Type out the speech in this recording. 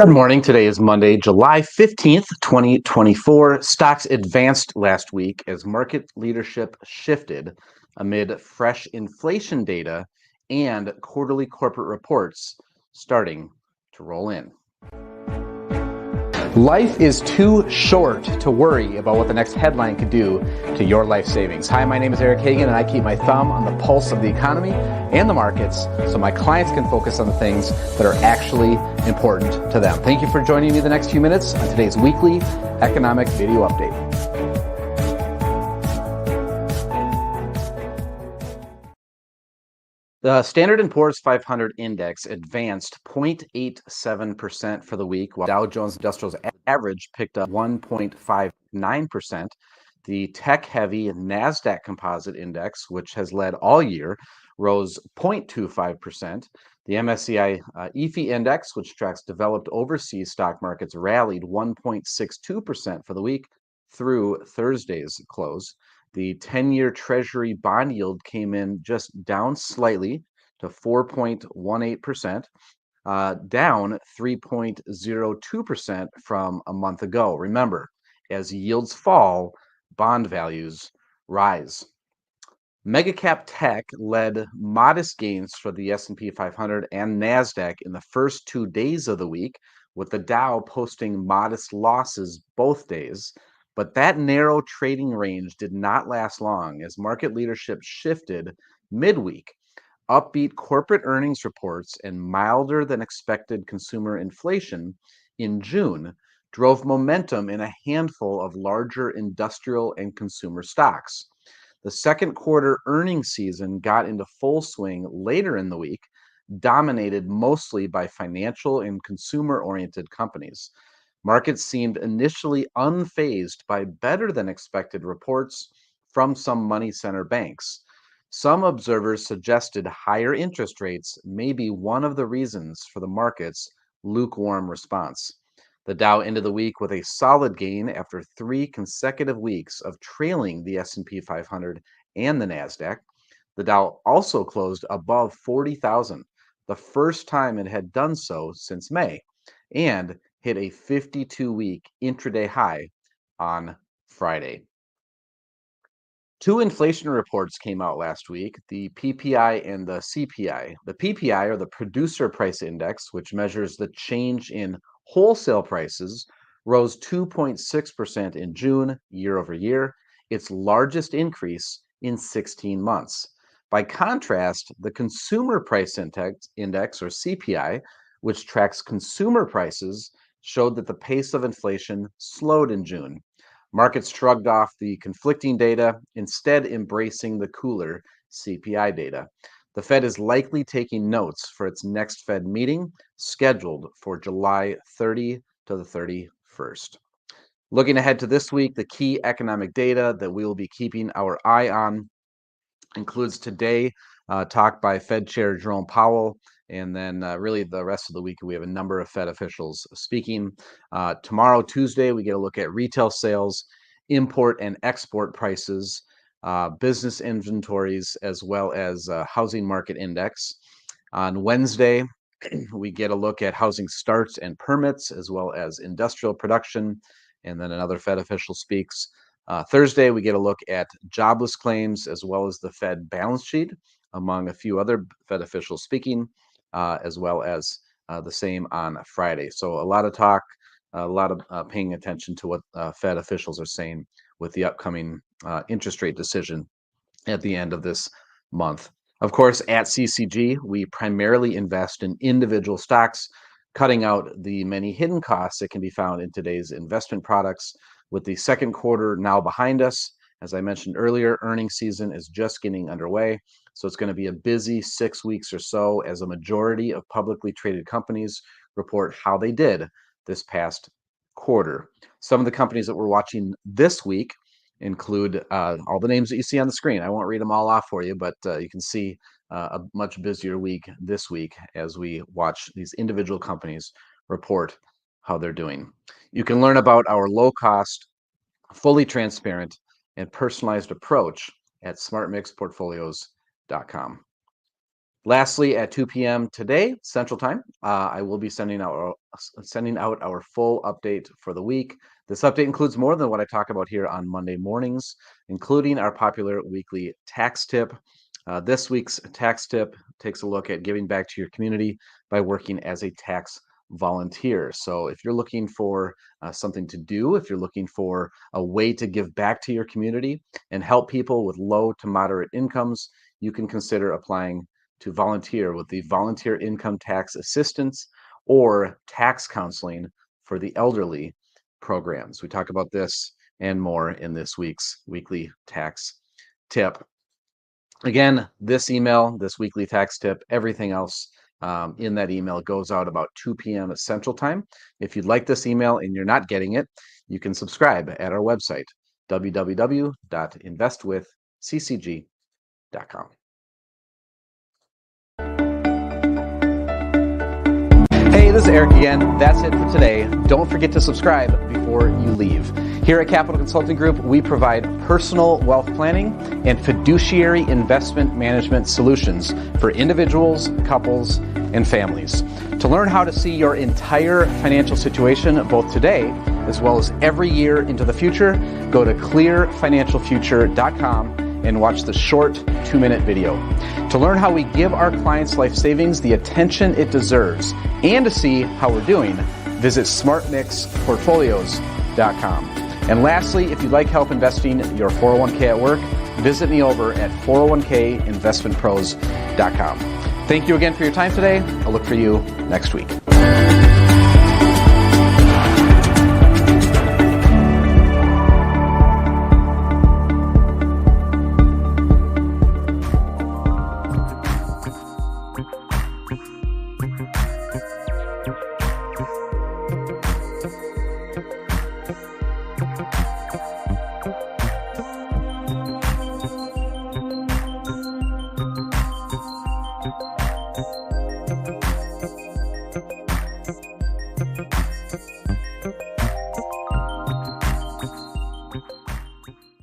Good morning. Today is Monday, July 15th, 2024. Stocks advanced last week as market leadership shifted amid fresh inflation data and quarterly corporate reports starting to roll in. Life is too short to worry about what the next headline could do to your life savings. Hi, my name is Eric Hagan, and I keep my thumb on the pulse of the economy and the markets so my clients can focus on the things that are actually important to them. Thank you for joining me the next few minutes on today's weekly economic video update. The Standard & Poor's 500 index advanced 0.87% for the week, while Dow Jones Industrial's average picked up 1.59%. The tech-heavy NASDAQ Composite Index, which has led all year, rose 0.25%. The MSCI EAFE Index, which tracks developed overseas stock markets, rallied 1.62% for the week through Thursday's close. The 10-year Treasury bond yield came in just down slightly to 4.18%, down 3.02% from a month ago. Remember, as yields fall, bond values rise. Megacap tech led modest gains for the S&P 500 and NASDAQ in the first 2 days of the week, with the Dow posting modest losses both days. But that narrow trading range did not last long as market leadership shifted midweek. Upbeat corporate earnings reports and milder than expected consumer inflation in June drove momentum in a handful of larger industrial and consumer stocks. The second quarter earnings season got into full swing later in the week, dominated mostly by financial and consumer-oriented companies. Markets seemed initially unfazed by better than expected reports from some money center banks. Some observers suggested higher interest rates may be one of the reasons for the market's lukewarm response. The Dow ended the week with a solid gain after 3 consecutive weeks of trailing the S&P 500 and the NASDAQ. The Dow also closed above 40,000, the first time it had done so since May, and hit a 52-week intraday high on Friday. 2 inflation reports came out last week, the PPI and the CPI. The PPI, or the Producer Price Index, which measures the change in wholesale prices, rose 2.6% in June year over year, its largest increase in 16 months. By contrast, the Consumer Price Index, or CPI, which tracks consumer prices, showed that the pace of inflation slowed in June. Markets shrugged off the conflicting data, instead embracing the cooler CPI data. The Fed is likely taking notes for its next Fed meeting, scheduled for July 30 to the 31st. Looking ahead to this week, the key economic data that we will be keeping our eye on includes today talk by Fed Chair Jerome Powell, and then really the rest of the week, we have a number of Fed officials speaking. Tomorrow, Tuesday, we get a look at retail sales, import and export prices, business inventories, as well as housing market index. On Wednesday, we get a look at housing starts and permits, as well as industrial production, and then another Fed official speaks. Thursday, we get a look at jobless claims, as well as the Fed balance sheet, among a few other Fed officials speaking, as well as the same on Friday. So a lot of talk, a lot of paying attention to what Fed officials are saying with the upcoming interest rate decision at the end of this month. Of course, at CCG, we primarily invest in individual stocks, cutting out the many hidden costs that can be found in today's investment products. With the second quarter now behind us, as I mentioned earlier, earnings season is just getting underway. So it's going to be a busy 6 weeks or so as a majority of publicly traded companies report how they did this past quarter. Some of the companies that we're watching this week include all the names that you see on the screen. I won't read them all off for you, but you can see a much busier week this week as we watch these individual companies report how they're doing. You can learn about our low-cost, fully transparent, and personalized approach at smartmixportfolios.com. Lastly, at 2 p.m. today, Central Time, I will be sending out our full update for the week. This update includes more than what I talk about here on Monday mornings, including our popular weekly tax tip. This week's tax tip takes a look at giving back to your community by working as a tax volunteer. So if you're looking for something to do, if you're looking for a way to give back to your community and help people with low to moderate incomes, you can consider applying to volunteer with the Volunteer Income Tax Assistance or Tax Counseling for the Elderly programs. We talk about this and more in this week's weekly tax tip. Again, this email, this weekly tax tip, everything else in that email goes out about 2 p.m. Central Time. If you'd like this email and you're not getting it, you can subscribe at our website, www.investwithccg.com. Hey, this is Eric again. That's it for today. Don't forget to subscribe before you leave. Here at Capital Consulting Group, we provide personal wealth planning and fiduciary investment management solutions for individuals, couples, and families. To learn how to see your entire financial situation, both today as well as every year into the future, go to clearfinancialfuture.com and watch the short 2-minute video. To learn how we give our clients' life savings the attention it deserves and to see how we're doing, visit smartmixportfolios.com. And lastly, if you'd like help investing your 401k at work, visit me over at 401kinvestmentpros.com. Thank you again for your time today. I'll look for you next week.